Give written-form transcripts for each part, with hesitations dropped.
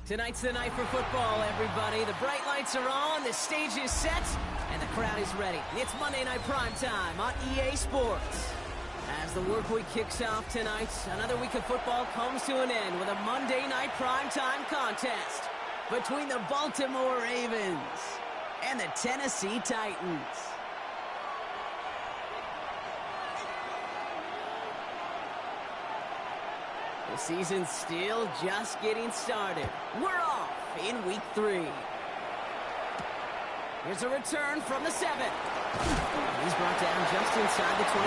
Tonight's the night for football, everybody. The bright lights are on, the stage is set, and the crowd is ready. It's Monday Night Primetime on EA Sports. As the work week kicks off tonight, another week of football comes to an end with a Monday Night Primetime contest between the Baltimore Ravens and the Tennessee Titans. The season's still just getting started. We're off in week 3. Here's a return from the 7. He's brought down just inside the 25.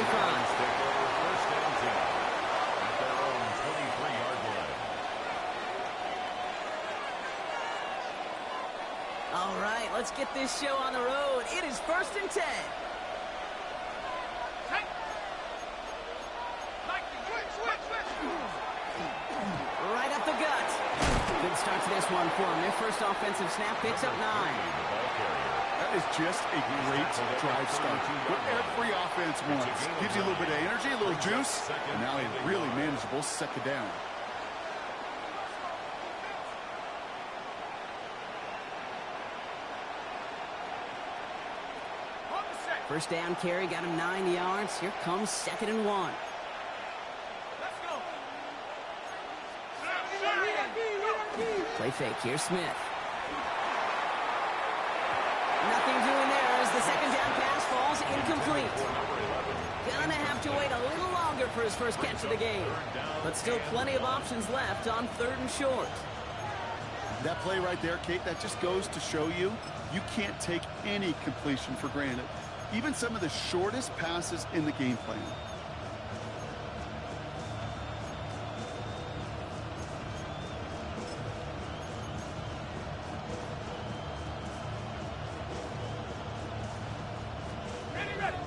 All right, let's get this show on the road. It is 1st and 10. Right up the gut. Good start to this one for him. Their first offensive snap picks up 9. That is just a great drive start. What every offense wants. Gives you a little bit of energy, a little juice, and now a really manageable second down. First down carry got him 9 yards. Here comes 2nd and 1. Play fake. Here's Smith. Nothing doing there as the second down pass falls incomplete. Gonna have to wait a little longer for his first catch of the game. But still plenty of options left on 3rd and short. That play right there, Kate, that just goes to show you, you can't take any completion for granted. Even some of the shortest passes in the game plan.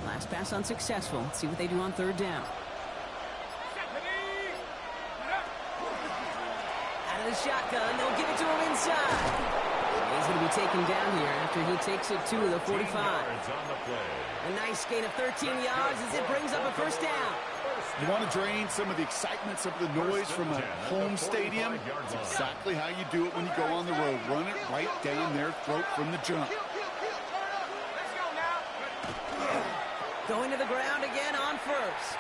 Last pass unsuccessful. Let's see what they do on 3rd down. Out of the shotgun, they'll give it to him inside. He's going to be taken down here after he takes it to the 45. A nice gain of 13 yards as it brings up a first down. You want to drain some of the excitement, some of the noise from a home stadium? It's exactly how you do it when you go on the road. Run it right down their throat from the jump. Going to the ground again on 1st.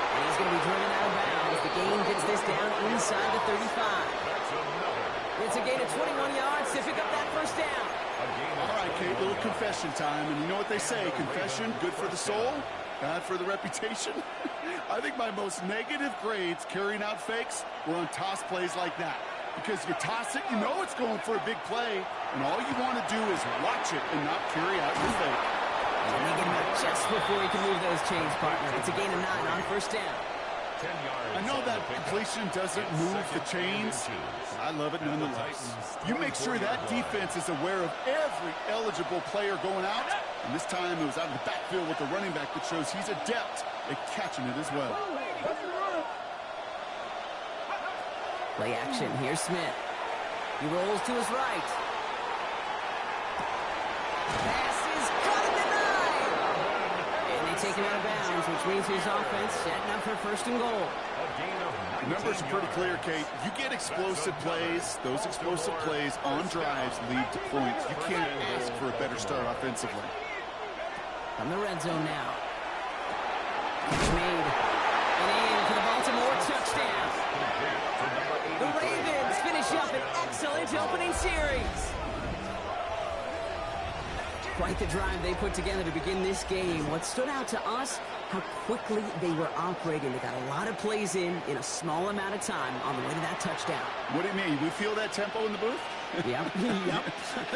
And he's going to be driven out of bounds. The gain gets this down inside the 35. It's a gain of 21 yards to pick up that first down. All right, Kate, a little confession time. And you know what they say, confession, good for the soul, bad for the reputation. I think my most negative grades carrying out fakes were on toss plays like that. Because you toss it, you know it's going for a big play, and all you want to do is watch it and not carry out your fake. And they get him out just before he can move those chains, partner. It's a gain of 9 on 1st down. I know that completion doesn't move the chains. I love it nonetheless. You make sure that defense is aware of every eligible player going out. And this time it was out of the backfield with the running back that shows he's adept at catching it as well. Play action. Here's Smith. He rolls to his right. Pass is caught at the 9. And they take him out of bounds, which means his offense setting up for 1st and goal. The numbers are pretty clear, Kate. You get explosive plays. Those explosive plays on drives lead to points. You can't ask for a better start offensively. From the red zone now. Catch made. And in for the Baltimore touchdown. The Ravens finish up an excellent opening series. Quite the drive they put together to begin this game. What stood out to us, how quickly they were operating. They got a lot of plays in a small amount of time on the way to that touchdown. What do you mean? We feel that tempo in the booth? Yep, yep,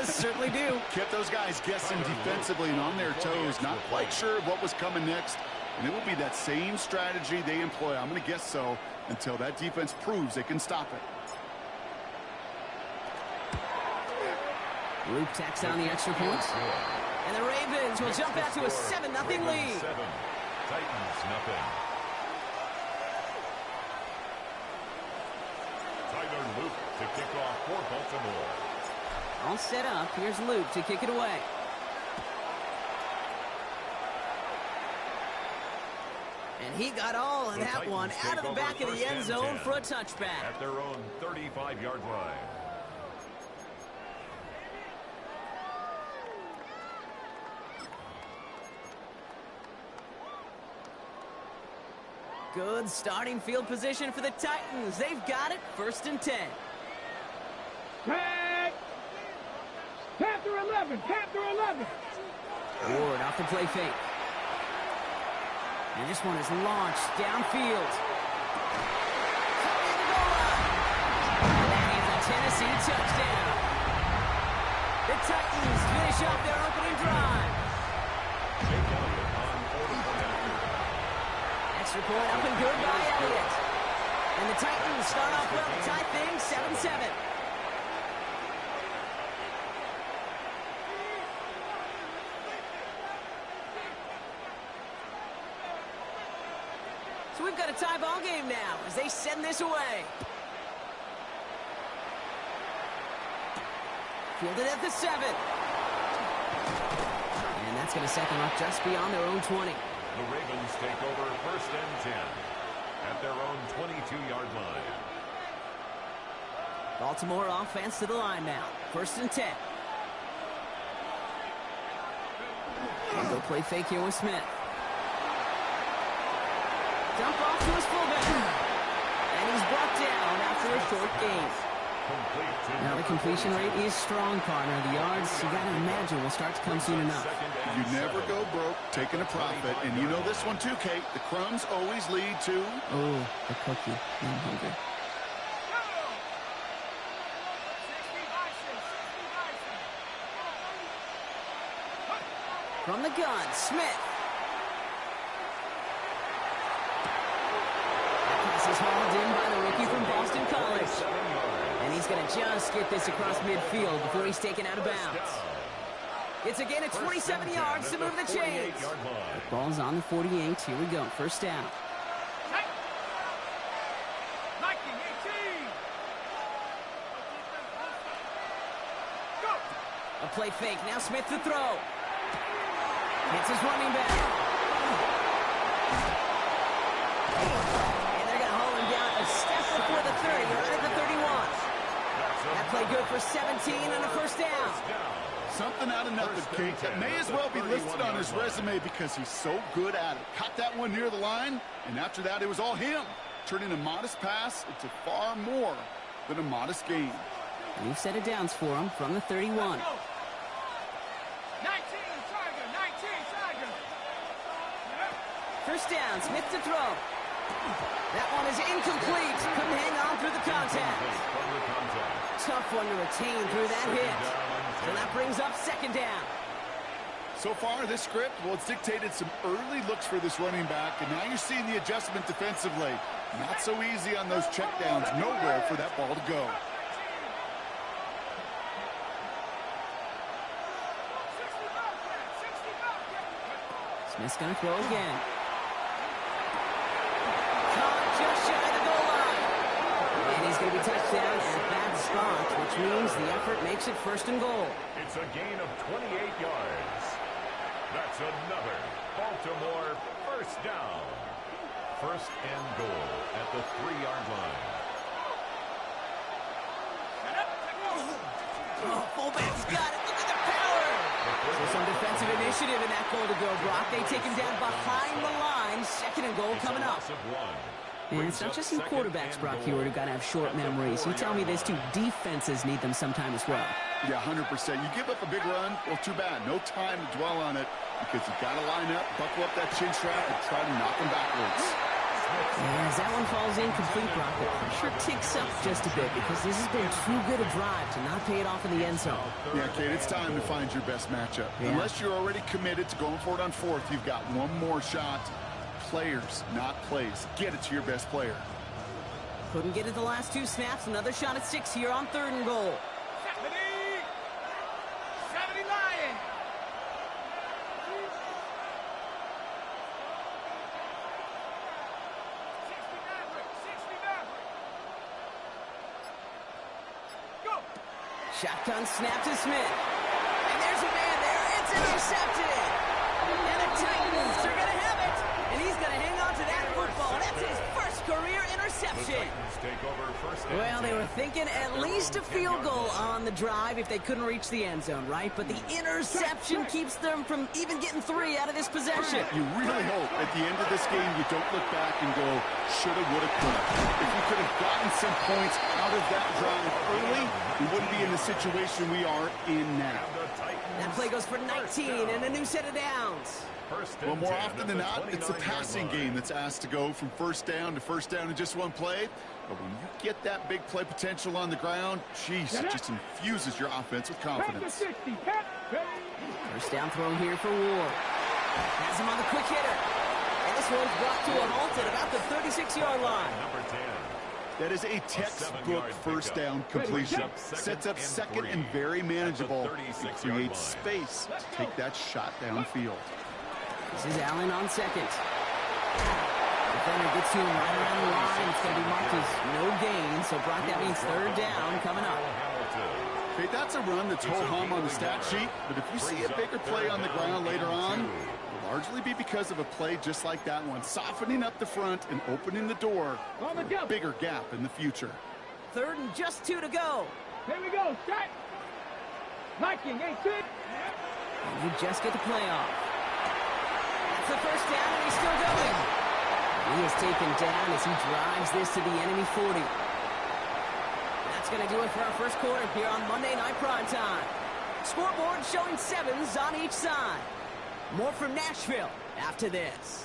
certainly do. Kept those guys guessing defensively and on their toes, not quite sure what was coming next. And it will be that same strategy they employ, I'm going to guess so, until that defense proves they can stop it. Luke tacks on the extra point. And the Ravens will jump out to a 7-0 lead. Titans, nothing. Tyler Luke to kick off for Baltimore. All set up. Here's Luke to kick it away. And he got all of that one out of the back of the end zone for a touchback. At their own 35-yard line. Good starting field position for the Titans. They've got it, 1st and 10. Tag! Panther 11! Panther 11! Ward off the play fake. And this one is launched downfield. Coming to the goal line. And that is a Tennessee touchdown. The Titans finish off their opening drive. Extra point up and good by Elliott. And the Titans start off well to tie things 7-7. So we've got a tie ball game now as they send this away. Fielded at the 7. And that's going to set them up just beyond their own 20. The Ravens take over 1st and 10 at their own 22-yard line. Baltimore offense to the line now. 1st and 10. And they'll play fake here with Smith. Dump off to his fullback. And he's brought down after a short gain. Now the completion rate is strong, partner. The yards, you got to imagine, will start to come soon enough. You never go broke taking a profit. And you know this one too, Kate. The crumbs always lead to... Oh, the cookie. I'm hungry. From the gun, Smith. That pass is hauled in by the rookie from Boston College. And he's going to just get this across midfield before he's taken out of bounds. It's a gain of 27 yards to move the chains. The ball's on the 48. Here we go. 1st down. A play fake. Now Smith to throw. Hits his running back. And they're going to haul him down a step before the 30. Right at the 31. That play good for 17 and a 1st down. Something out of nothing, Kate. That may as well be listed on his resume because he's so good at it. Caught that one near the line, and after that, it was all him. Turning a modest pass into far more than a modest gain. We've set it down for him from the 31. 1st down, Smith to throw. That one is incomplete. Couldn't hang on through the contact. Tough one to retain through that hit. So that brings up 2nd down. So far, this script, well, it's dictated some early looks for this running back, and now you're seeing the adjustment defensively. Not so easy on those checkdowns. Nowhere for that ball to go. Smith's going to throw again. Just shy of the goal line. And he's going to be touched down at that spot, which means the effort makes it 1st and goal. It's a gain of 28 yards. That's another Baltimore 1st down. 1st and goal at the 3-yard line. Oh, fullback's got it. Look at the power. So some defensive initiative in that goal to go, Brock. They take him down behind the line. 2nd and goal coming up. And it's not just some quarterbacks, Brock, here who got to have short memories. You tell me this too, defenses need them sometime as well. Yeah, 100%. You give up a big run, well, too bad. No time to dwell on it because you got to line up, buckle up that chin strap, and try to knock them backwards. Yeah, as that one falls incomplete, Brock, the pressure ticks up just a bit because this has been too good a drive to not pay it off in the end zone. Yeah, Kate, it's time to find your best matchup. Yeah. Unless you're already committed to going for it on 4th, you've got one more shot. Players, not plays. Get it to your best player. Couldn't get it the last 2 snaps. Another shot at 6 here on 3rd and goal. 70 Lions. Shotgun snap to Smith. And there's a man there. It's intercepted. And the Titans are going to have it And he's going to hang on to that football. That's his first career interception. Well, they were thinking at least a field goal on the drive if they couldn't reach the end zone, right? But the interception keeps them from even getting 3 out of this possession. You really hope at the end of this game you don't look back and go, shoulda, woulda, coulda. If we could have gotten some points out of that drive early, we wouldn't be in the situation we are in now. That play goes for 19 and a new set of downs. Well, more often than not, it's the passing game that's asked to go from first down to first down in just one play. But when you get that big play potential on the ground, geez, it just infuses your offense with confidence. First down throw here for Ward. Has him on the quick hitter. And this one's brought to a halt at about the 36-yard line. That is a textbook first down completion. Sets up second and very manageable. It creates space to take that shot downfield. This is Allen on second. Defender gets to him right around the line. It's going to be marked as no gain. So, Brock, that means third down coming up. Okay, that's a run that's ho-hum on the stat sheet. But if you see a bigger play on the ground later on, it'll largely be because of a play just like that one. Softening up the front and opening the door for a bigger gap in the future. Third and just 2 to go. Here we go, strike. Viking, 8-6. And you just get the play off. That's the first down, and he's still going. He is taken down as he drives this to the enemy 40. That's going to do it for our first quarter here on Monday Night Primetime. Scoreboard showing 7s on each side. More from Nashville after this.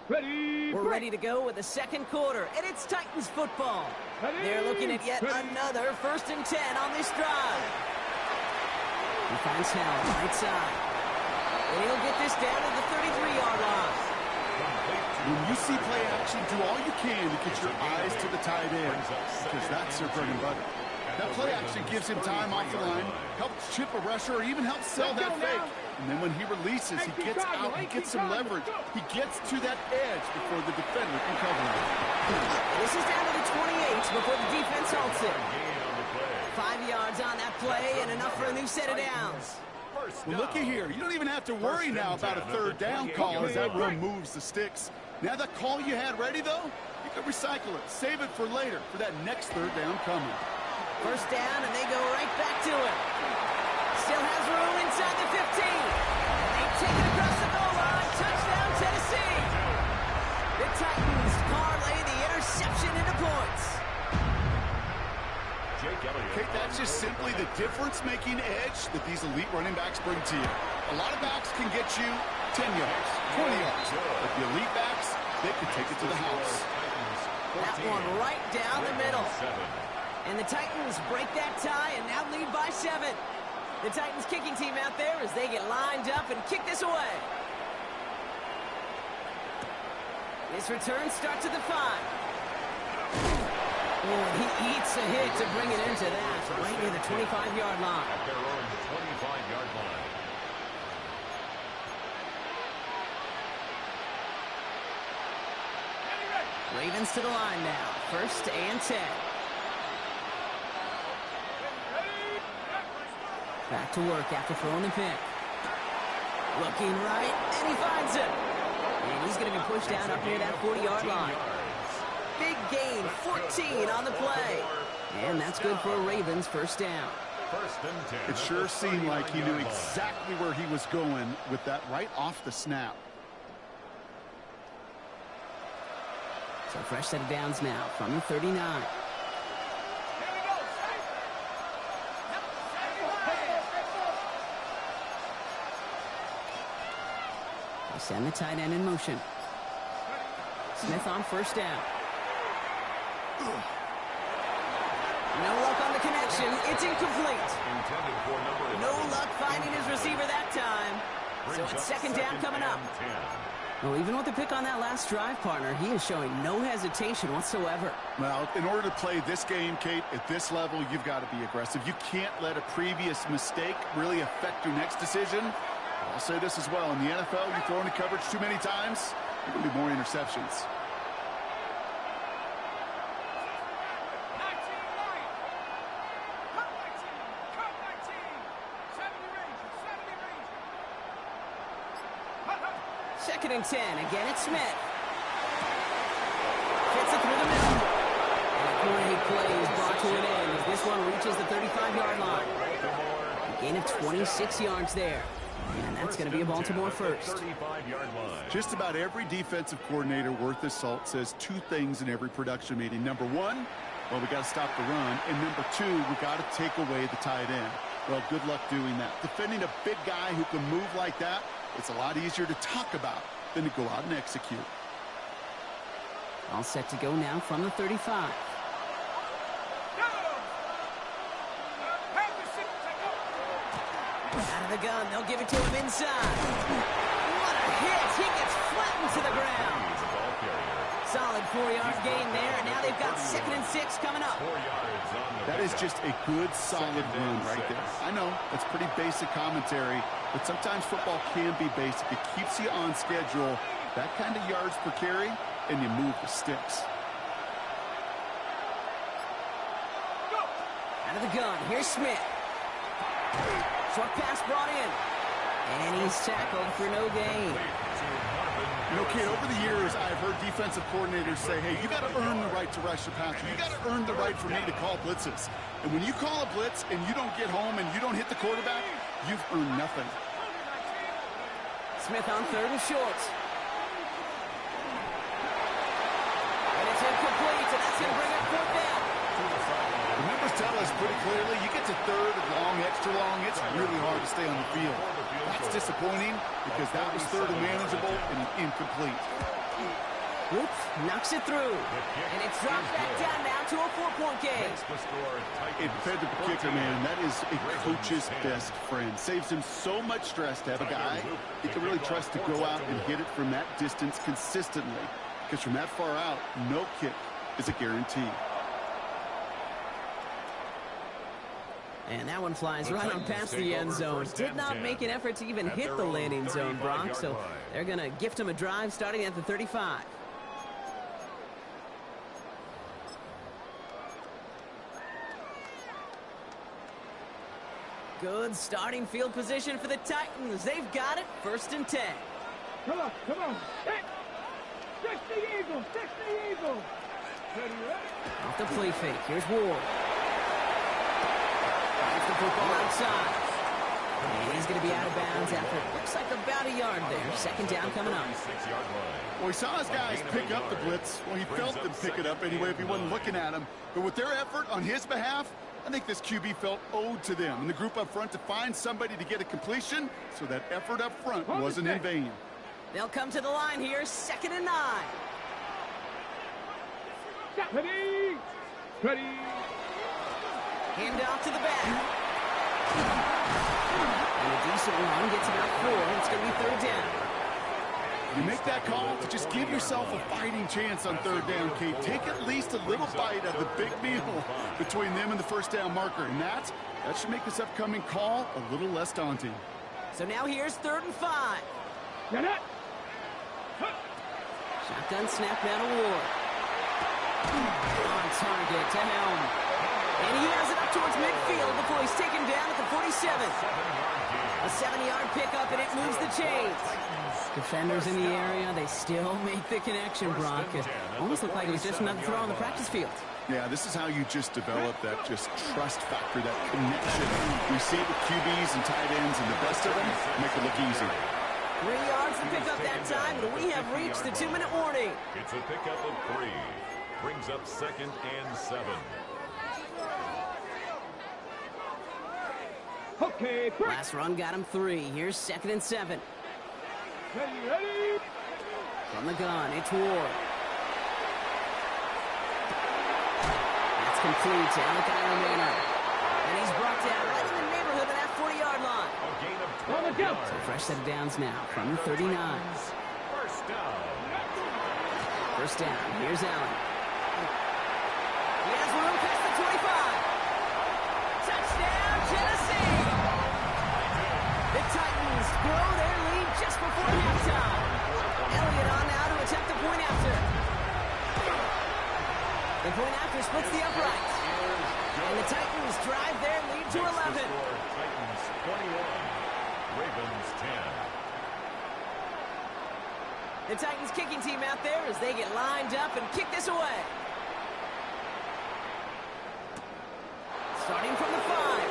We're ready to go with the second quarter, and it's Titans football. They're looking at yet another 1st and 10 on this drive. He finds Hell right side. And he'll get this down to the 33-yard line. When you see play action, do all you can to get your eyes to the tight end, because that's their bread and butter. That play action gives him time off the line, helps chip a rusher, or even helps sell that fake. And then when he releases, he gets out, he gets some leverage. He gets to that edge before the defender can cover him. This is down to the 28 before the defense halts it. 5 yards on that play and enough for a new set of downs. Well, looky here. You don't even have to worry now about a third down call as that run moves the sticks. Now that call you had ready, though, you can recycle it. Save it for later for that next third down coming. First down, and they go right back to it. Still has room inside the 15. And they take it across the goal line. Touchdown, Tennessee. The Titans parlay the interception into points. Okay, that's just simply the difference-making edge that these elite running backs bring to you. A lot of backs can get you 10 yards, 20 yards. But the elite backs, they can take it to the house. That one right down the middle. And the Titans break that tie and now lead by 7. The Titans kicking team out there as they get lined up and kick this away. This return starts at the 5. Oh, he eats a hit to bring it into that, right near the 25-yard line. At their own 25-yard line. Ravens to the line now. 1st and 10. Back to work after throwing the pick. Looking right, and he finds it. And he's going to be pushed down up near that 40-yard line. Big gain, 14 on the play. And that's good for a Ravens first down. It sure seemed like he knew exactly where he was going with that right off the snap. So fresh set of downs now from the 39. They send the tight end in motion. Smith on first down. No luck on the connection. It's incomplete. No luck finding his receiver that time. So it's second down coming up. Well, even with the pick on that last drive, partner, he is showing no hesitation whatsoever. Well, in order to play this game, Kate, at this level, you've got to be aggressive. You can't let a previous mistake really affect your next decision. I'll say this as well. In the NFL, you throw into coverage too many times, there will be more interceptions. Second and 10. Again, it's Smith. Gets it through the middle. And a great play is brought to an end as this one reaches the 35-yard line. A gain of 26 yards there. And that's going to be a Baltimore first. Just about every defensive coordinator worth his salt says two things in every production meeting. Number one, well, we got to stop the run. And number two, we got to take away the tight end. Well, good luck doing that. Defending a big guy who can move like that, it's a lot easier to talk about than to go out and execute. All set to go now from the 35. Out of the gun, they'll give it to him inside. What a hit! He gets flattened to the ground. Solid 4-yard gain there, and now they've got 2nd and 6 coming up. That is just a good, solid run right there. I know, that's pretty basic commentary, but sometimes football can be basic. It keeps you on schedule, that kind of yards per carry, and you move the sticks. Out of the gun, here's Smith. Short pass brought in. And he's tackled for no gain. You know, kid, over the years, I've heard defensive coordinators say, hey, you got to earn the right to rush the passer. You got to earn the right for me to call blitzes. And when you call a blitz and you don't get home and you don't hit the quarterback, you've earned nothing. Smith on 3rd and short. And it's incomplete, and that's going to bring up 4th down. The numbers tell us pretty clearly, you get to 3rd and long, extra long, it's really hard to stay on the field. That's disappointing because that was 3rd and manageable and incomplete. Oops, knocks it through. And it's dropped back down now to a 4-point game. A dependable kicker, man, that is a coach's best friend. Saves him so much stress to have a guy he can really trust to go out and hit it from that distance consistently. Because from that far out, no kick is a guarantee. And that one flies right on past the end zone. Did not make an effort to even hit the landing zone, Brock. So they're going to gift him a drive starting at the 35. Good starting field position for the Titans. They've got it. 1st and 10. Come on, come on. Stick the Eagle, stick the Eagle. Off the play fake. Here's Ward. The football outside. And he's going to be out of bounds after it looks like about a yard there. 2nd down coming up. Well, he saw his guys pick up the blitz. Well, he felt them pick it up anyway if he wasn't looking at him. But with their effort on his behalf, I think this QB felt owed to them and the group up front to find somebody to get a completion, so that effort up front wasn't in vain. They'll come to the line here. 2nd and 9. Ready. Ready. Hand off to the back. And a decent run gets about 4. It's going to be 3rd down. You make that call to just give yourself a fighting chance on 3rd down, Kate. Take at least a little bite of the big meal between them and the 1st down marker. And that should make this upcoming call a little less daunting. So now here's 3rd and 5. Shotgun snap now to Ward. On target to Helm. And he has it up towards midfield before he's taken down at the 47. A 7-yard pickup, and it moves the chains. Defenders in the area, they still make the connection, Brock. It almost looked like it was just another throw on the practice field. Yeah, this is how you just develop that just trust factor, that connection. We see it with QBs and tight ends, and the best of them make it look easy. 3 yards to pick up that time, and we have reached the 2-minute warning. It's a pickup of 3. Brings up 2nd and 7. Okay, last run got him 3. Here's 2nd and 7. Ready. From the gun, it's Ward. That's complete to Alec Ironmaner. And he's brought down right in the neighborhood of that 40-yard line. A gain of 12 yards. So fresh set of downs now from the 39. 1st down. 1st down. Here's Allen. He has room past the 25. Touchdown, Tennessee! The Titans grow their point after splits the uprights. And the Titans drive their lead to 11. Titans 21, Ravens 10. The Titans kicking team out there as they get lined up and kick this away. Starting from the 5.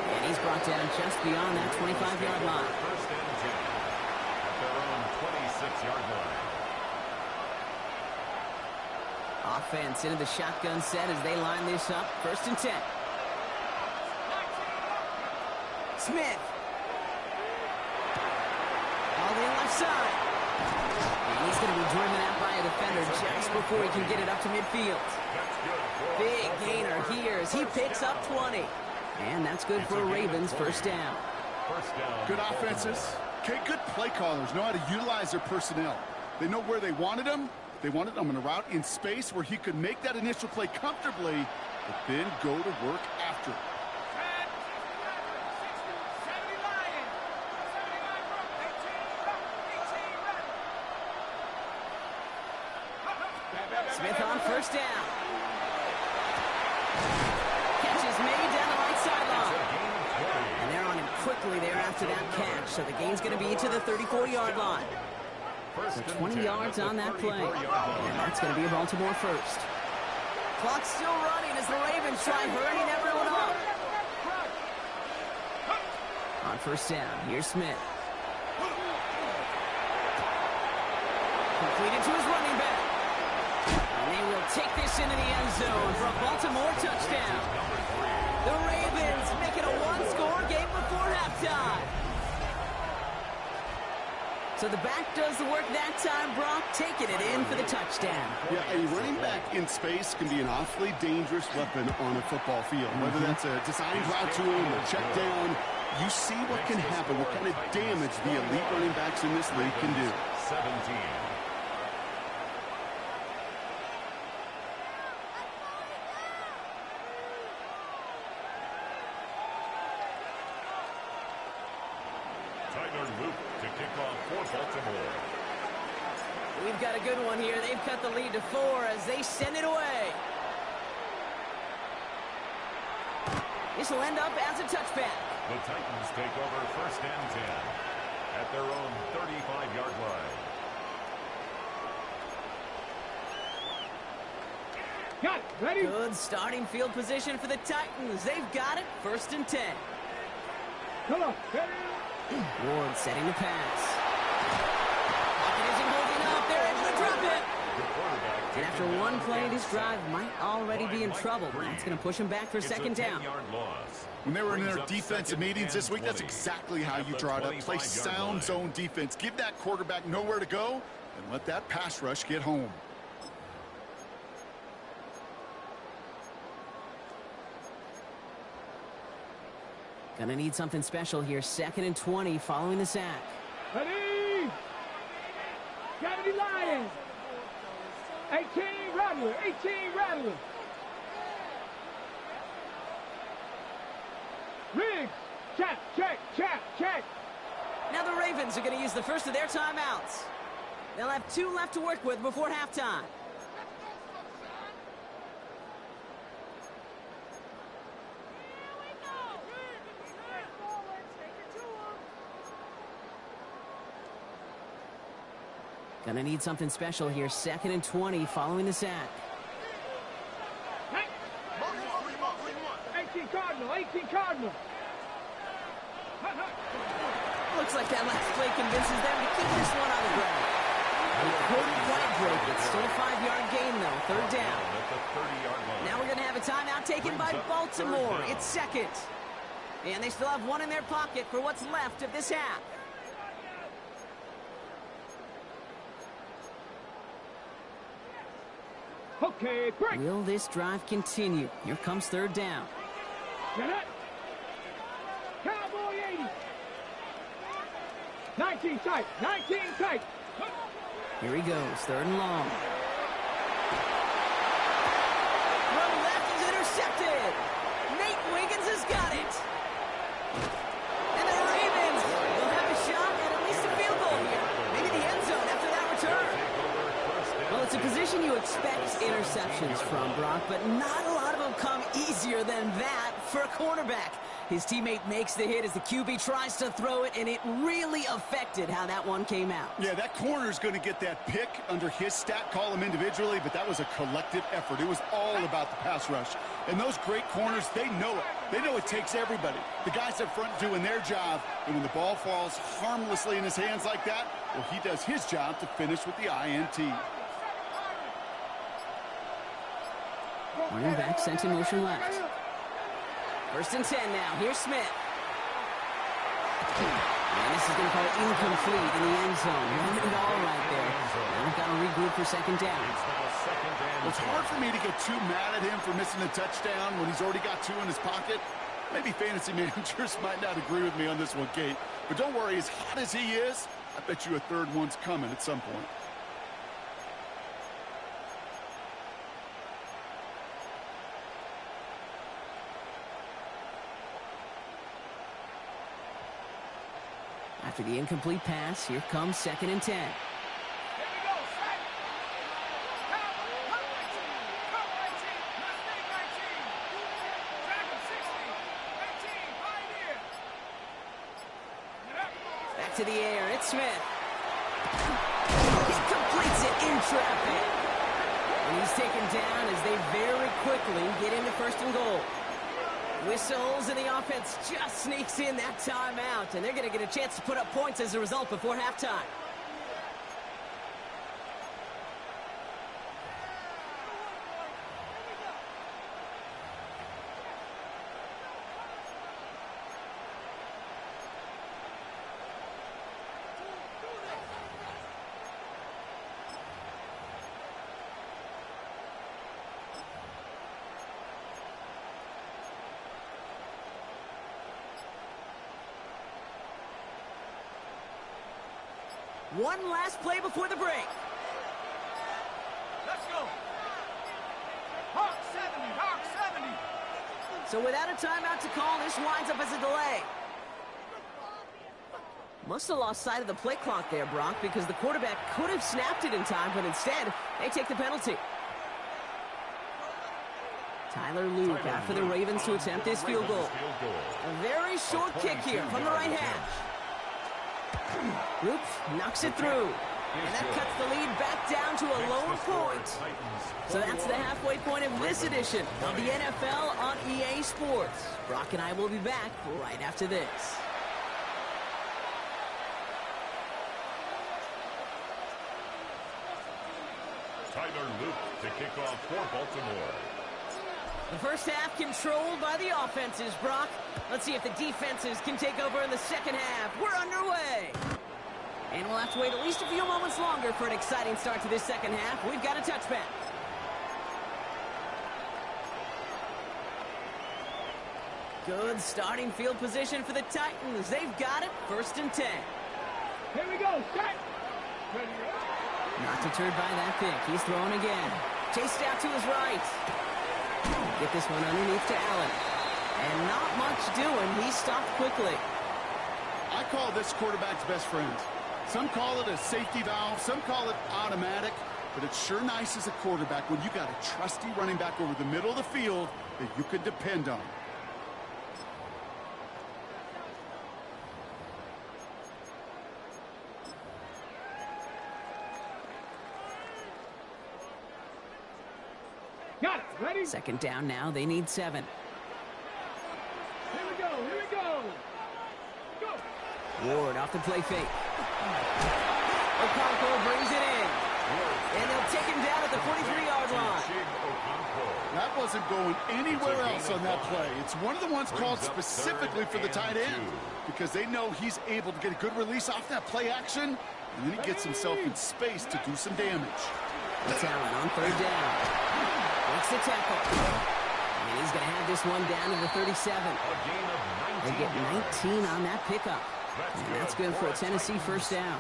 And he's brought down just beyond that 25-yard line. First and 10 at their own 26-yard line. Offense into the shotgun set as they line this up. First and 10. Smith. All the left side. And he's going to be driven out by a defender just before he can get it up to midfield. Big gainer here as he picks up 20. And that's good for a Ravens first down. Good offenses. Okay, good play callers know how to utilize their personnel. They know where they wanted them. They wanted them in a route in space where he could make that initial play comfortably, but then go to work after it. Smith on first down. Catch is made down the right sideline. And they're on him quickly there after that catch. So the gain's going to be to the 34-yard line. So 20 yards on that play. And that's going to be a Baltimore first. Clock's still running as the Ravens try hurrying everyone up. On first down, here's Smith. Completed to his running back. And they will take this into the end zone for a Baltimore touchdown. The Ravens make it a one-score game before halftime. So the back does the work that time, Brock, taking it in for the touchdown. Yeah, a running back in space can be an awfully dangerous weapon on a football field. Whether that's a designed route to him, a check down, you see what can happen, what kind of damage the elite running backs in this league can do. 17. To kick off for Baltimore. We've got a good one here. They've cut the lead to 4 as they send it away. This will end up as a touchback. The Titans take over first and 10 at their own 35-yard line. Got it. Ready? Good starting field position for the Titans. They've got it. First and 10. Come on. Ready? Ward setting the pass. Pocket isn't holding up. They're able to drop it. And after one play, this drive might already be in trouble. That's going to push them back for second down. When they were in their defensive meetings this week, that's exactly how you draw it up. Play sound zone defense. Give that quarterback nowhere to go and let that pass rush get home. Gonna need something special here. Second and 20 following the sack. Ready? Gravity Lions. 18 Rattler. 18 Rattler. Riggs. Check, check, check, check. Now the Ravens are gonna use the first of their timeouts. They'll have 2 left to work with before halftime. Gonna need something special here. Second and 20 following the sack. 18 Cardinal, 18 Cardinal. Looks like that last play convinces them to keep this one on the ground. They couldn't quite break it. Still a 5-yard gain, though. Third down. Now we're gonna have a timeout taken by Baltimore. It's second. And they still have one in their pocket for what's left of this half. Okay, break. Will this drive continue? Here comes third down. Get it. Cowboy 80. 19 tight. 19 tight. Here he goes. Third and long. Throw left is intercepted. Nate Wiggins has got it. And the Ravens will have a shot at least a field goal here. Maybe the end zone after that return. Well, it's a position you expect receptions from Brock, but not a lot of them come easier than that for a cornerback. His teammate makes the hit as the QB tries to throw it, and it really affected how that one came out. Yeah, that corner's going to get that pick under his stat column individually, but that was a collective effort. It was all about the pass rush. And those great corners, they know it. They know it takes everybody. The guys up front doing their job, and when the ball falls harmlessly in his hands like that, well, he does his job to finish with the INT. Running back sent in motion left. 1st and 10 now. Here's Smith. And this is going to call it incomplete in the end zone. Running it all right there. Now we've got to regroup for 2nd down. Well, it's hard for me to get too mad at him for missing the touchdown when he's already got 2 in his pocket. Maybe fantasy managers might not agree with me on this one, Kate. But don't worry, as hot as he is, I bet you a 3rd one's coming at some point. After the incomplete pass, here comes 2nd and 10. Here we go, set. Come 19. Come 19. Mistake 19. Track of 60. 19. Pioneer. Back to the air. It's Smith. He completes it in traffic. And he's taken down as they very quickly get into 1st and goal. Whistles, and the offense just sneaks in that timeout, and they're going to get a chance to put up points as a result before halftime. One last play before the break. Let's go. Hawk 70. Hawk 70. So without a timeout to call, this winds up as a delay. Must have lost sight of the play clock there, Brock, because the quarterback could have snapped it in time, but instead, they take the penalty. Tyler Luke out for the Ravens to attempt this field goal. A very short kick here from the right hash. Luke knocks it through. And that cuts the lead back down to a lower point. So that's the halfway point of this edition of the NFL on EA Sports. Brock and I will be back right after this. Tyler Luke to kick off for Baltimore. The first half controlled by the offenses, Brock. Let's see if the defenses can take over in the second half. We're underway. And we'll have to wait at least a few moments longer for an exciting start to this second half. We've got a touchback. Good starting field position for the Titans. They've got it. 1st and 10. Here we go, set. Ready. Not deterred by that pick. He's throwing again. Chased out to his right. Get this one underneath to Allen. And not much doing. He stopped quickly. I call this quarterback's best friend. Some call it a safety valve. Some call it automatic. But it's sure nice as a quarterback when you got a trusty running back over the middle of the field that you can depend on. Got it. Ready? 2nd down now. They need 7. Here we go. Here we go. Go. Ward off the play fake. Okonkwo brings it in. And they'll take him down at the 43-yard line. That wasn't going anywhere else on that play. It's one of the ones called specifically for the tight end because they know he's able to get a good release off that play action, and then he gets himself in space to do some damage. It's Allen on 3rd down. Makes the tackle. And he's going to have this one down to the 37. They get 19 on that pickup. And that's good for a Tennessee 1st down.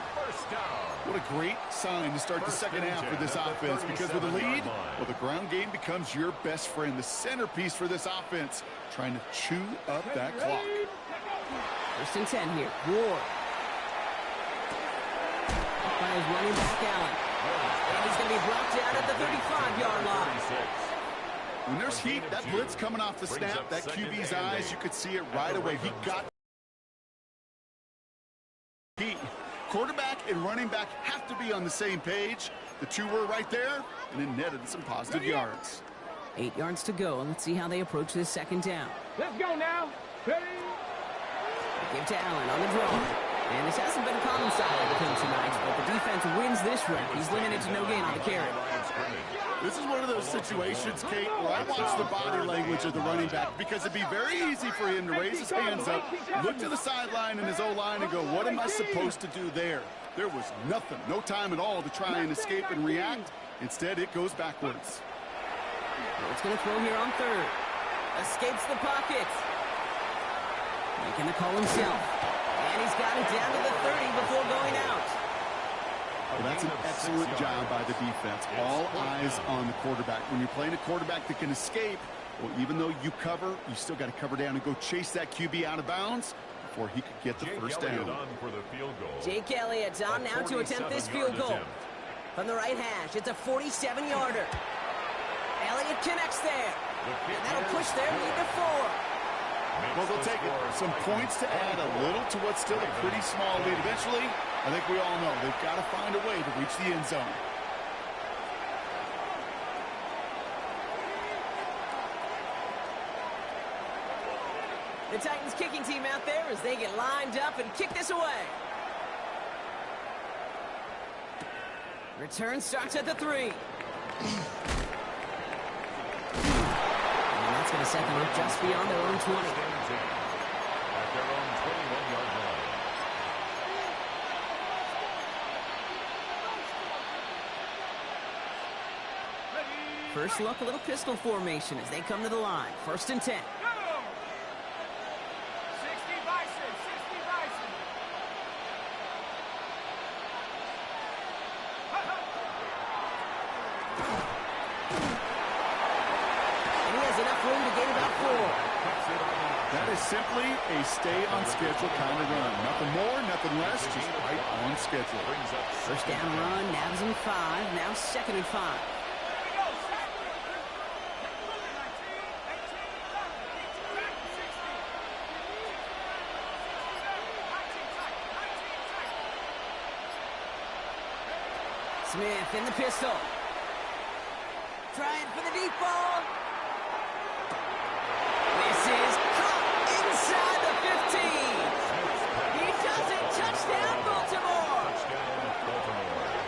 What a great sign to start the second half for this offense, because with a lead, well, the ground game becomes your best friend, the centerpiece for this offense, trying to chew up that clock. 1st and 10 here. Ward. Up by his running back, Allen. And he's going to be brought down at the 35-yard line. When there's heat, that blitz coming off the snap, that QB's eyes, you could see it right away. He got heat. Quarterback and running back have to be on the same page. The two were right there, and it netted some positive yards. 8 yards to go, and let's see how they approach this second down. Let's go now. Ready? Give to Allen on the draw. And this hasn't been a common side with him tonight, but the defense wins this rep. He's limited to no gain on the carry. This is one of those situations, Kate, where I watch the body language of the running back because it'd be very easy for him to raise his hands up, look to the sideline and his O-line and go, what am I supposed to do there? There was nothing, no time at all to try and escape and react. Instead, it goes backwards. It's going to throw here on third. Escapes the pocket. Making the call himself. And he's got it down to the 30 before going out. Well, that's an excellent job by the defense. All eyes on the quarterback. When you're playing a quarterback that can escape, well, even though you cover, you still got to cover down and go chase that QB out of bounds before he could get the first down. Jake Elliott's on now to attempt this field goal. From the right hash, it's a 47-yarder. Elliott connects there. And that'll push their lead to 4. Well, they'll take it. Some points to add a little to what's still a pretty small lead. Eventually, I think we all know they've got to find a way to reach the end zone. The Titans kicking team out there as they get lined up and kick this away. Return starts at the 3. And that's going to set them up just beyond their own 20. At their own 21-yard line. First look, a little pistol formation as they come to the line. 1st and 10. 60 Bison, 60 Bison. And he has enough room to gain about 4. That is simply a stay-on-schedule kind of run. Nothing more, nothing less, just right on schedule. First down run, Navs in 5, now 2nd and 5. Smith in the pistol. Trying for the deep ball. This is caught inside the 15. He does it. Touchdown, Baltimore.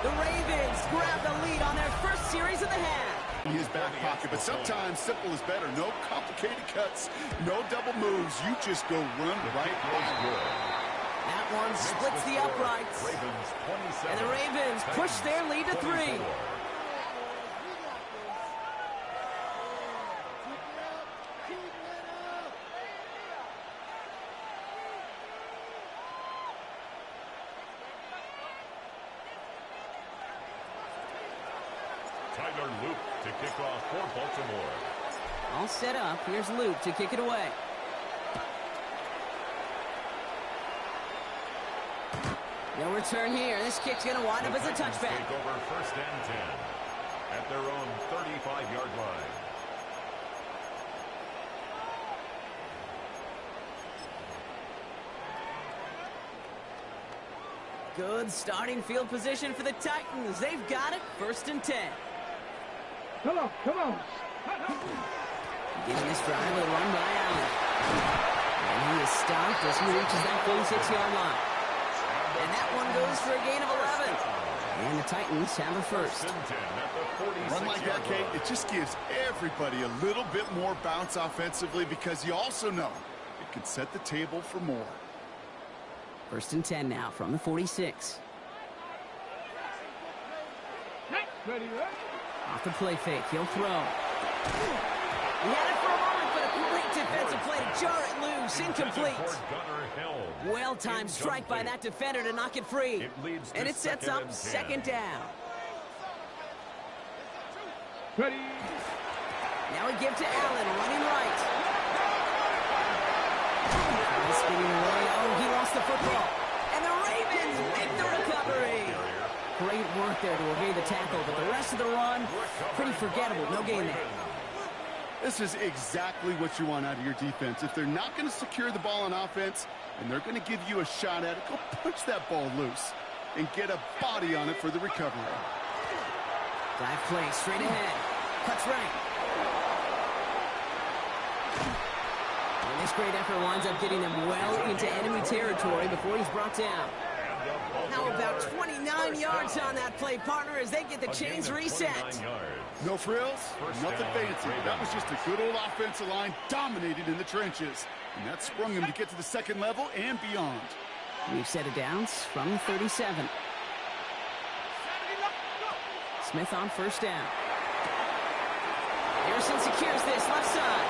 The Ravens grab the lead on their first series of the half. In his back pocket, but sometimes simple is better. No complicated cuts, no double moves. You just go run right by him. That one splits the uprights. And the Ravens push their lead to 3. Tyler Luke to kick off for Baltimore. All set up. Here's Luke to kick it away. No return here. This kick's going to wind up as a touchback. Take over 1st and 10 at their own 35-yard line. Good starting field position for the Titans. They've got it. 1st and 10. Come on, come on. Getting this drive, a run by Allen. And he is stopped as he reaches that 46-yard line. And that one goes for a gain of 11. And the Titans have a first. Run like that, Kate, it just gives everybody a little bit more bounce offensively because you also know it can set the table for more. 1st and 10 now from the 46. Ready, ready? Off the play fake, he'll throw. He had it for a moment, but a great defensive play to jar it loose. Incomplete. Well-timed strike by that defender to knock it free. And it sets up 2nd down. Ready? Now we give to Allen, running right. Spinning away. Oh, he lost the football. And the Ravens make the recovery. Great work there to evade the tackle, but the rest of the run, pretty forgettable. No gain there. This is exactly what you want out of your defense. If they're not going to secure the ball on offense and they're going to give you a shot at it, go punch that ball loose and get a body on it for the recovery. Dive play straight ahead. Cuts right. And this great effort winds up getting them well into enemy territory before he's brought down. How about 29 yards on that play, partner, as they get the chains reset? No frills, nothing fancy. That was just a good old offensive line dominated in the trenches. And that sprung him to get to the second level and beyond. We've set it down from 37. Smith on first down. Harrison secures this left side.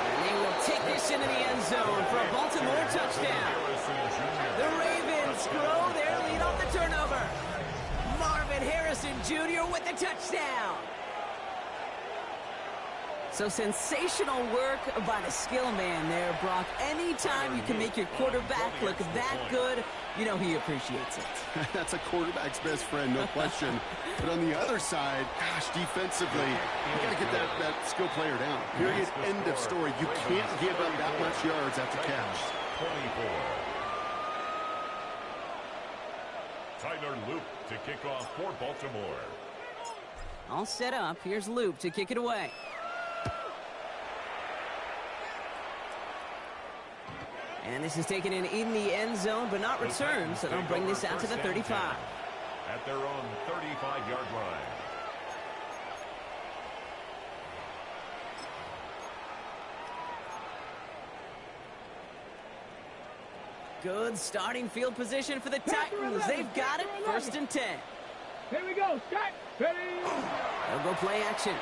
And they will take this into the end zone for a Baltimore touchdown. The Ravens grow their lead off the turnover. Marvin Harrison Jr. with the touchdown. So sensational work by the skill man there, Brock. Anytime you can make your quarterback look that good, you know he appreciates it. That's a quarterback's best friend, no question. But on the other side, gosh, defensively, you got to get that skill player down. Period, end of story. You can't give up that much yards after catch. 24. Tyler Loop to kick off for Baltimore. All set up. Here's Loop to kick it away. And this is taken in the end zone, but not returned, so they'll bring this out to the 35. At their own 35-yard line. Good starting field position for the Titans. They've got it. 1st and 10. Here we go. Start. Ready. They'll go play action.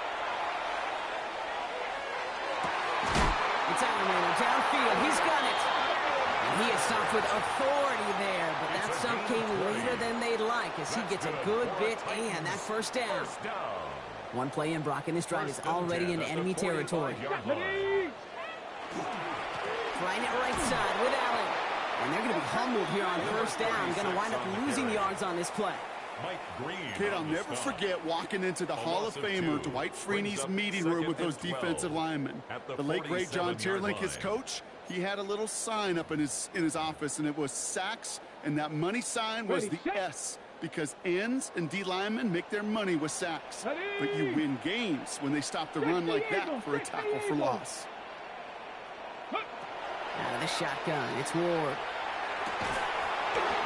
It's Allen downfield. He's got it. And he is stopped with authority there, but that stop came later than they'd like as he gets a good bit and that first down. One play in, Brock, and this drive is already in enemy territory. Trying it right side with Allen. And they're going to be humbled here on first down. Going to wind up losing yards on this play. Kid, I'll never forget walking into the Hall of Famer Dwight Freeney's meeting room with those defensive linemen. The late, great John Tierlink, his coach, he had a little sign up in his office, and it was sacks, and that money sign was the S, because ends and D linemen make their money with sacks. But you win games when they stop the run like that for a tackle for loss. Out of the shotgun, it's Ward.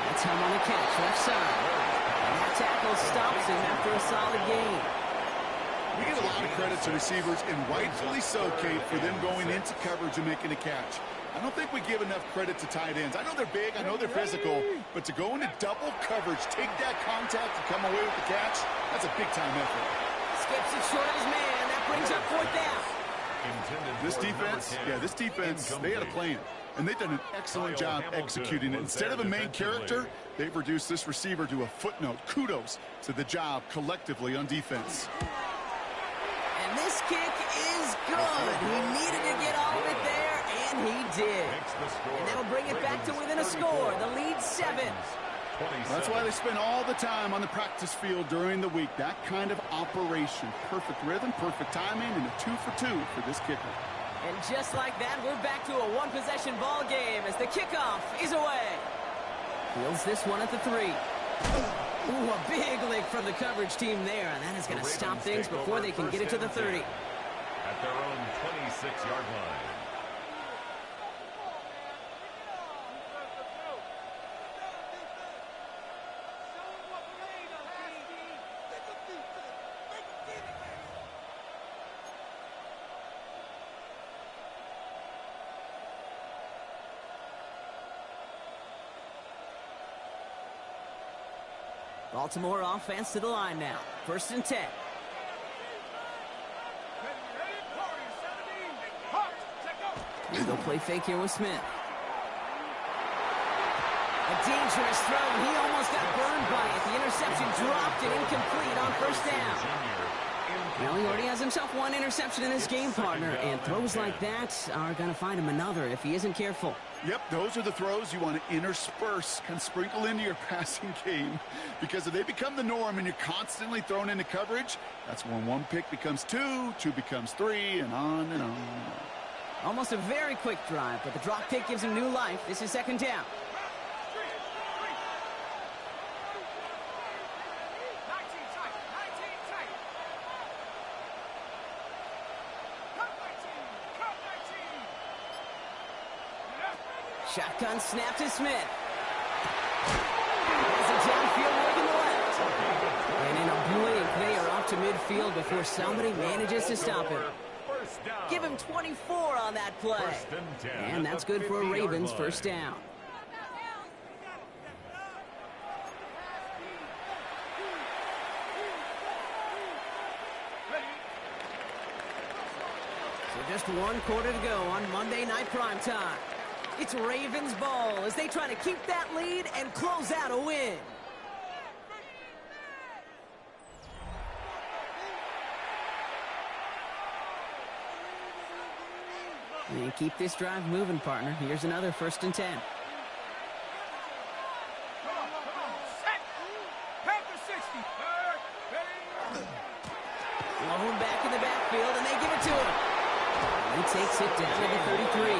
That's him on the catch, left side. And that tackle stops him after a solid gain. We get a lot of credit to receivers, and rightfully so, Kate, for them going into coverage and making a catch. I don't think we give enough credit to tight ends. I know they're big, I know they're physical, but to go into double coverage, take that contact, and come away with the catch, that's a big-time effort. Skips it short of his man. That brings up 4th down. This defense, they had a plan, and they've done an excellent job executing it. Instead of a main character, they've reduced this receiver to a footnote. Kudos to the job collectively on defense. And this kick is good. He needed to get all of it there, and he did. And that'll bring it back to within a score. The lead 7. That's why they spend all the time on the practice field during the week. That kind of operation. Perfect rhythm, perfect timing, and a 2-for-2 for this kicker. And just like that, we're back to a one-possession ball game as the kickoff is away. Fields this one at the 3. Ooh, a big lick from the coverage team there, and that is going to stop things before they can get it to the 30. At their own 26-yard line. Baltimore offense to the line now. 1st and 10. They'll play fake here with Smith. A dangerous throw, and he almost got burned by it. The interception dropped and incomplete on first down. Well, he already has himself one interception in this game, partner, and throws like that are going to find him another if he isn't careful. Yep, those are the throws you want to intersperse, kind of sprinkle into your passing game. Because if they become the norm and you're constantly thrown into coverage, that's when one pick becomes two, two becomes three, and on and on and on. Almost a very quick drive, but the drop kick gives him new life. This is second down. Shotgun snap to Smith. Has a downfield leg in the left. And in a blink, they are off to midfield before somebody manages to stop him. Give him 24 on that play. And that's good for a Ravens first down. So just one quarter to go on Monday Night Primetime. It's Ravens ball as they try to keep that lead and close out a win. And keep this drive moving, partner. Here's another 1st and 10. Lone back in the backfield, and they give it to him. He takes it down to the 33.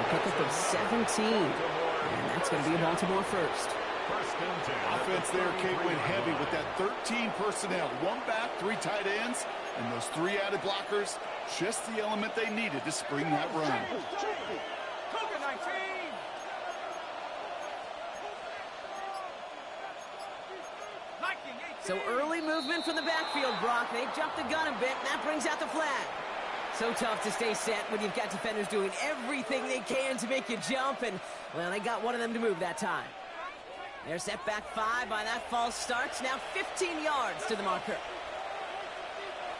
A pickup of 17. And that's going to be a Baltimore first. Offense there, Kate, went heavy with that 13 personnel. One back, three tight ends, and those three added blockers. Just the element they needed to spring that run. So early movement from the backfield, Brock. They jumped the gun a bit, and that brings out the flag. So tough to stay set when you've got defenders doing everything they can to make you jump, and, well, they got one of them to move that time. They're set back 5 by that false start. Now 15 yards to the marker.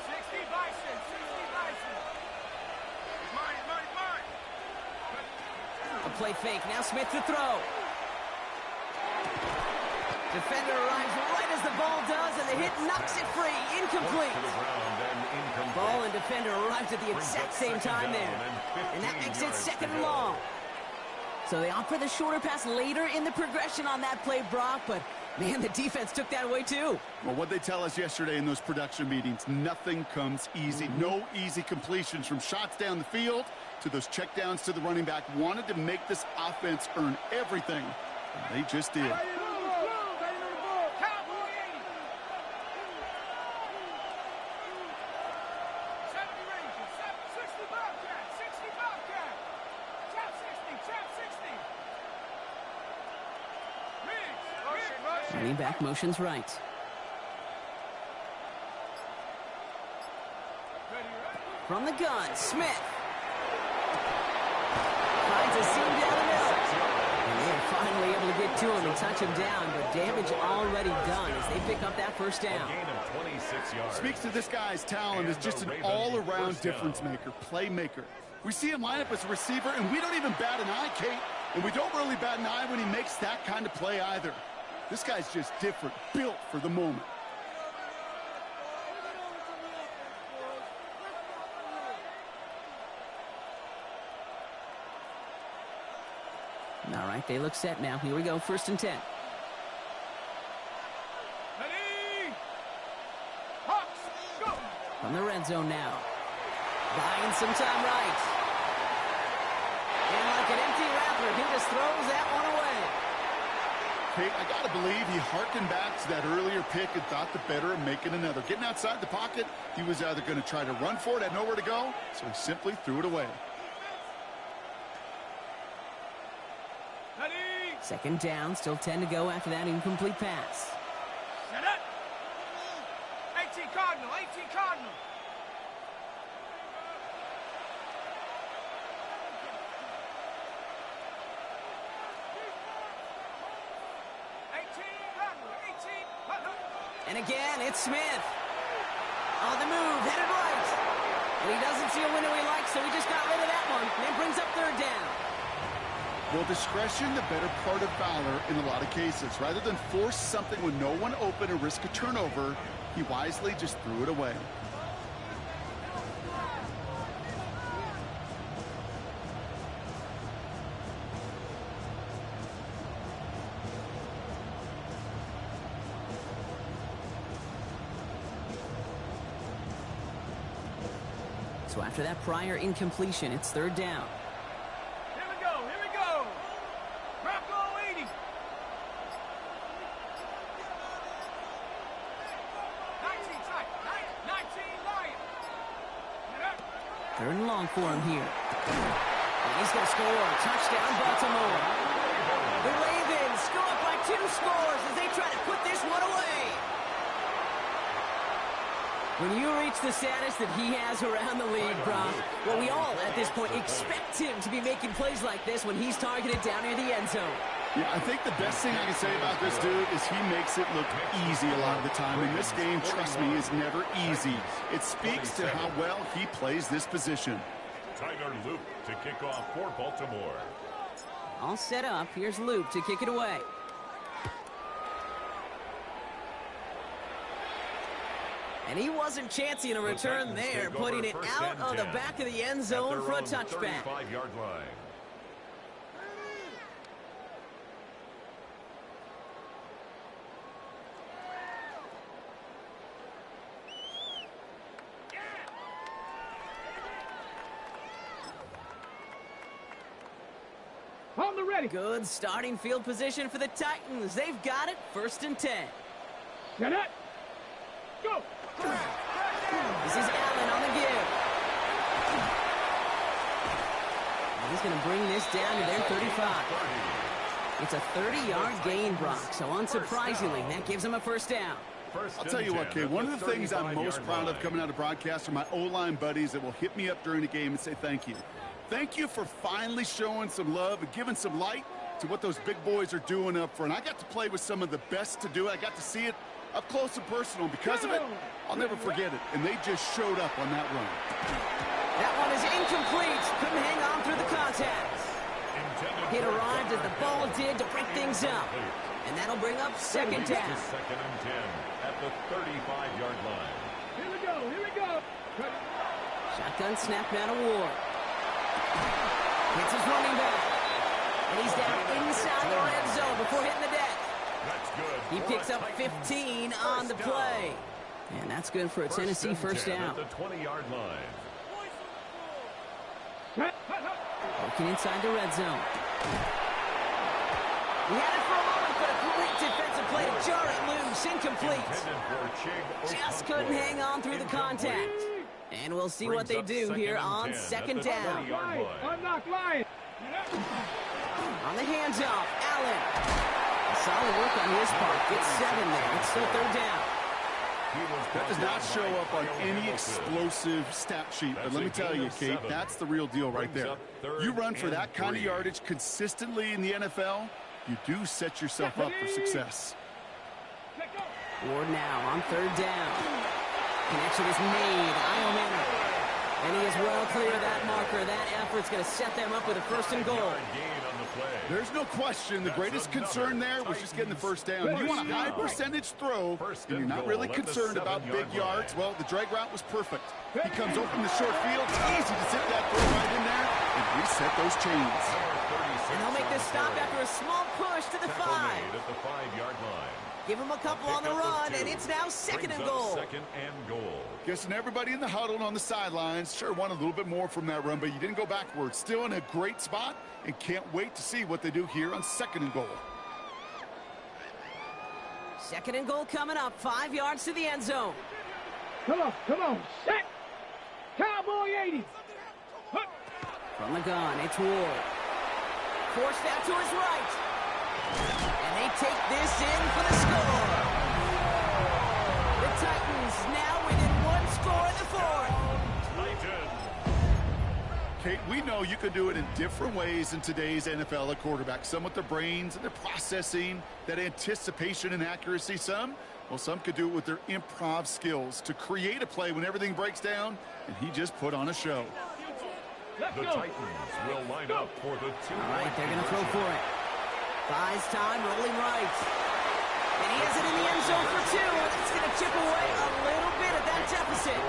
60 Bison, 60 Bison. Mine. A play fake. Now Smith to throw. Defender arrives right as the ball does, and the hit knocks it free. Incomplete. Ball and defender arrives at the exact same time there. And that makes it 2nd and long. So they opt for the shorter pass later in the progression on that play, Brock, but, man, the defense took that away too. Well, what they tell us yesterday in those production meetings, nothing comes easy. No easy completions from shots down the field to those checkdowns to the running back. Wanted to make this offense earn everything, and they just did. Running back motions right. From the gun, Smith. Finds a seam down the middle. And they're finally able to get to him and touch him down, but damage already done as they pick up that first down. A gain of 26 yards. Speaks to this guy's talent as just an all-around difference maker, playmaker. We see him line up as a receiver, and we don't even bat an eye, Kate. And we don't really bat an eye when he makes that kind of play either. This guy's just different, built for the moment. All right, they look set now. Here we go, 1st and 10. Ready? Hawks, go! From the red zone now. Buying some time right. And like an empty wrapper, he just throws that one away. Kate, I got to believe he harkened back to that earlier pick and thought the better of making another. Getting outside the pocket, he was either going to try to run for it, had nowhere to go, so he simply threw it away. Ready? 2nd down, still 10 to go after that incomplete pass. Set it! 18 Cardinal, 18 Cardinal. And again, it's Smith. On the move, headed right. And he doesn't see a window he likes, so he just got rid of that one. And brings up 3rd down. Well, discretion, the better part of valor in a lot of cases. Rather than force something with no one open and risk a turnover, He wisely just threw it away. So after that prior incompletion, it's third down. Here we go, here we go. Bronco 80. 19 try, 19 Lion. Third and long for him here. And he's going to score. Touchdown, Baltimore. The Ravens go up by 2 scores as they try to put this one away. When you reach the status that he has around the league, Brock, well, we all, at this point, expect him to be making plays like this when he's targeted down near the end zone. Yeah, I think the best thing I can say about this dude is he makes it look easy a lot of the time. And this game, trust me, is never easy. It speaks to how well he plays this position. Tyler Loop to kick off for Baltimore. All set up. Here's Loop to kick it away. And he wasn't chancing a return there, putting it out of the back of the end zone for a touchback. 35-yard line. On the ready. Good starting field position for the Titans. They've got it. 1st and 10. Get it. Go. This is Allen on the give. And he's going to bring this down to their 35. It's a 30-yard gain, Brock. So unsurprisingly, that gives him a 1st down. I'll tell you what, Kay, one of the things I'm most proud of coming out of broadcast are my O-line buddies that will hit me up during the game and say thank you. Thank you for finally showing some love and giving some light to what those big boys are doing up front. I got to play with some of the best to do it. I got to see it up close and personal. Because of it, I'll never forget it. And they just showed up on that run. That one is incomplete. Couldn't hang on through the contact. It arrived as the ball did to break things up. And that'll bring up 2nd down. 2nd and 10 at the 35-yard line. Here we go, here we go. Shotgun snap now to Ward. Hits his running back. And he's down inside the red zone before hitting the deck. That's good. He picks up 15 on the play. And that's good for a Tennessee 1st down. At the 20-yard line. Working inside the red zone. He had it for a moment, but a great defensive play to jar it loose. Incomplete. Just couldn't hang on through the contact. And we'll see what they do here on 2nd down. Unlock line. On the hands-off, Allen. Solid work on his part. Gets 7 there. It's still 3rd down. That does not show up on any explosive stat sheet. But let me tell you, Kate, that's the real deal right there. You run for that kind of yardage consistently in the NFL, you do set yourself up for success. Ward now on 3rd down. Connection is made. Io Manor. And he is well clear of that marker. That effort's going to set them up with a 1st and goal. There's no question the greatest concern there was just getting the 1st down. You want a high percentage throw, and you're not really concerned about big yards. Well, the drag route was perfect. He comes open the short field. It's easy to zip that throw right in there and reset those chains. And they'll make this stop after a small push to the 5. At the 5-yard line. Give him a couple on the run, and it's now 2nd and goal. 2nd and goal. Guessing everybody in the huddle and on the sidelines sure wanted a little bit more from that run, but you didn't go backwards. Still in a great spot, and can't wait to see what they do here on 2nd and goal. 2nd and goal coming up. 5 yards to the end zone. Come on, set. Cowboy 80. From the gun, it's Ward. Forced out to his right. And they take this in for the score. The Titans now within 1 score in the 4th. Kate, we know you can do it in different ways in today's NFL at quarterback. Some with their brains and their processing, that anticipation and accuracy. Some could do it with their improv skills to create a play when everything breaks down, and he just put on a show. The Titans will line up for the 2. All right, they're going to throw for it. Buys time, rolling right. And he has it in the end zone for 2. That's going to chip away a little bit of that deficit.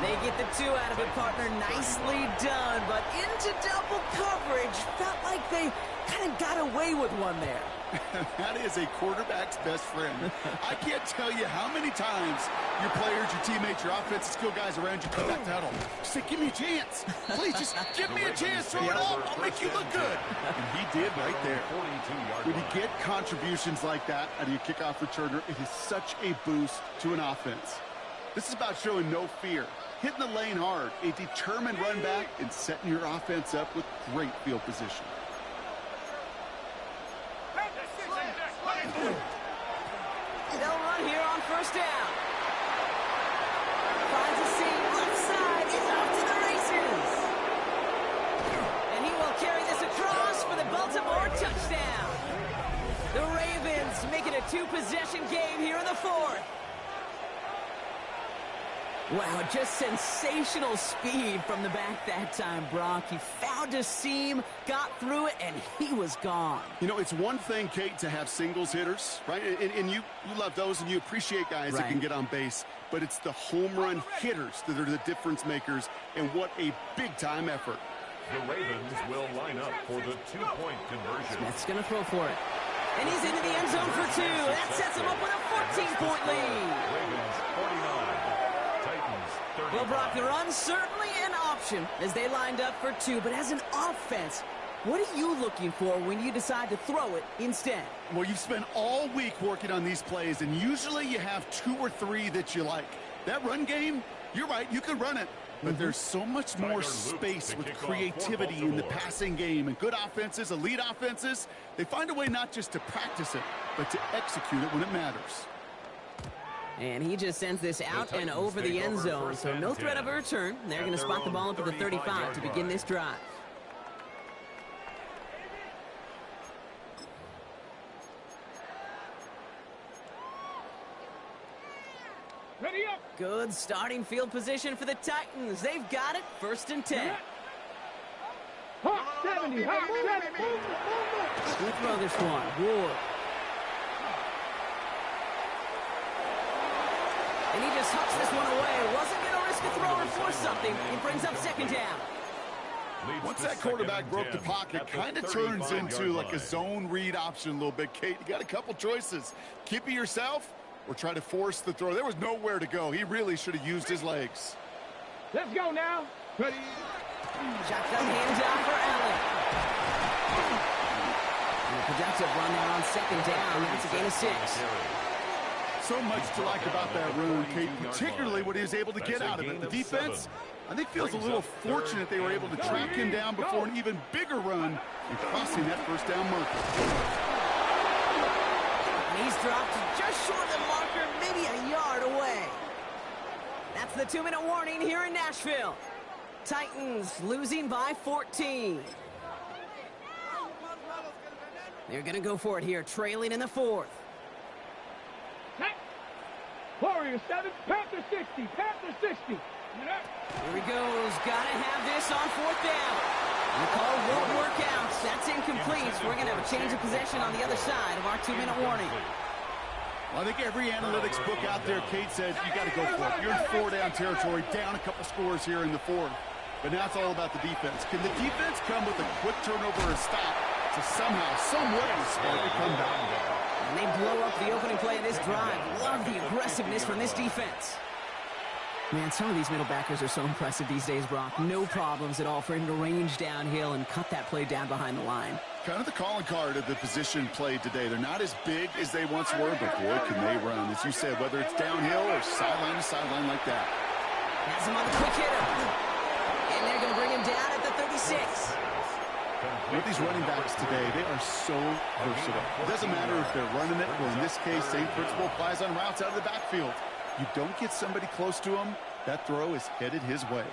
They get the 2 out of it, partner. Nicely done. But into double coverage. Felt like they kind of got away with one there. That is a quarterback's best friend. I can't tell you how many times your players, your teammates, your offensive skill guys around you come back to huddle. Just say, give me a chance. Please, just give me a chance. Throw it up. I'll make you look good. And he did right there. When you get contributions like that out of your kickoff returner, it is such a boost to an offense. This is about showing no fear, hitting the lane hard, a determined run back, and setting your offense up with great field position. They'll run here on first down. Finds a seam left side. He's off to the races. And he will carry this across for the Baltimore touchdown. The Ravens make it a 2-possession game here in the 4th. Wow, just sensational speed from the back that time, Brock. He found a seam, got through it, and he was gone. You know, it's one thing, Kate, to have singles hitters, right? And you love those, and you appreciate guys that can get on base. But it's the home run hitters that are the difference makers, and what a big-time effort. The Ravens will line up for the 2-point conversion. Smith's going to throw for it. And he's into the end zone for 2. That sets him up with a 14-point lead. Ravens 49. Titans 35. Well, Brock, the run's certainly an option as they lined up for 2. But as an offense, what are you looking for when you decide to throw it instead? Well, you've spent all week working on these plays, and usually you have 2 or 3 that you like. That run game, you're right, you can run it. But there's so much more space with creativity in the passing game. And good offenses, elite offenses, they find a way not just to practice it, but to execute it when it matters. And he just sends this out and over the end zone, so no threat of a return. They're going to spot the ball up at the 35 to begin this drive. Ready up. Good starting field position for the Titans. They've got it, 1st and 10. Hot 70. Hot 70. Who'll throw this one? Ward. And he just hucks this one away. Wasn't going to risk a throw or force something. He brings up 2nd down. Once that quarterback broke the pocket, kind of turns into like a zone read option a little bit, Kate. You got a couple choices. Keep it yourself or try to force the throw. There was nowhere to go. He really should have used his legs. Let's go now. Ready. Shotgun handoff for Allen. And a productive run there on 2nd down. That's a gain of 6. So much to like about that run, Kate, particularly what he was able to get out of it. The defense, I think, feels a little fortunate they were able to track him down before an even bigger run and crossing that 1st down marker. And he's dropped just short of the marker, maybe a yard away. That's the 2-minute warning here in Nashville. Titans losing by 14. They're going to go for it here, trailing in the 4th. Warrior 7, Panther 60, Panther 60. Here he goes. Got to have this on 4th down. The call won't work out. That's incomplete. So we're going to have a change of possession on the other side of our 2-minute warning. Well, I think every analytics book out there, Kate, says you got to go for it. You're in 4-down territory, down a couple scores here in the 4th. But now it's all about the defense. Can the defense come with a quick turnover or stop to somehow, some way, start to come down? And they blow up the opening play of this drive. Love the aggressiveness from this defense. Man, some of these middle backers are so impressive these days, Brock. No problems at all for him to range downhill and cut that play down behind the line. Kind of the calling card of the position played today. They're not as big as they once were, but boy, can they run. As you said, whether it's downhill or sideline to sideline like that. Has him on the quick hitter. And they're going to bring him down at the 36. With these running backs today, they are so versatile. It doesn't matter if they're running it, or in this case, same principle applies on routes out of the backfield. You don't get somebody close to him, that throw is headed his way.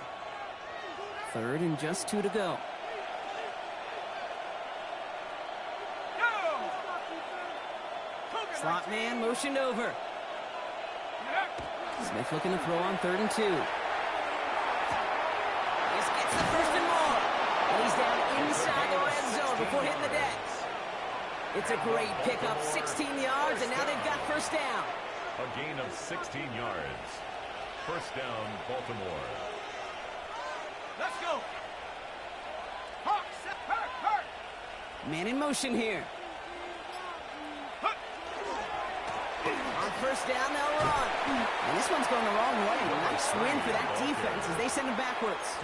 3rd and just 2 to go. Slot man motioned over. Smith looking to throw on 3rd and 2. This gets the 1st and more. And he's down inside the red zone before hitting the decks. It's a great pickup, 16 yards, and now they've got first down. A gain of 16 yards. First down, Baltimore. Let's go. Man in motion here. On first down, they'll run. And this one's going the wrong way. Nice win for that defense as they send it backwards.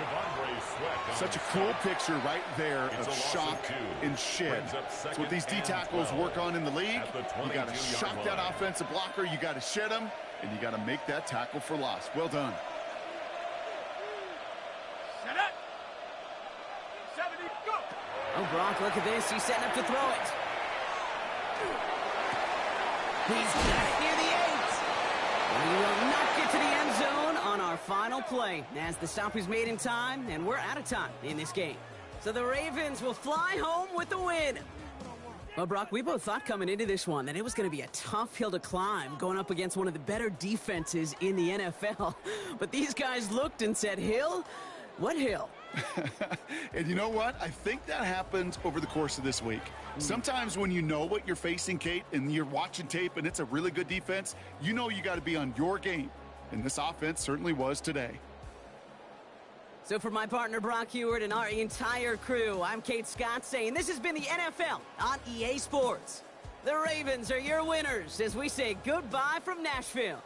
Such a cool picture right there of shock and shed. That's what these D tackles work on in the league. You got to shock that offensive blocker. You got to shed him, and you got to make that tackle for loss. Well done. Set up. 70, go. Oh, Brock, look at this. He's setting up to throw it. He's got it near the 8. And he will not get to the end zone on our final play as the stop is made in time, and we're out of time in this game. So the Ravens will fly home with the win. Well, Brock, we both thought coming into this one that it was going to be a tough hill to climb going up against one of the better defenses in the NFL. But these guys looked and said, Hill? What hill? And you know what? I think that happened over the course of this week. Sometimes when you know what you're facing, Kate, and you're watching tape and it's a really good defense, you know you got to be on your game. And this offense certainly was today. So for my partner, Brock Heward, and our entire crew, I'm Kate Scott saying this has been the NFL on EA Sports. The Ravens are your winners as we say goodbye from Nashville.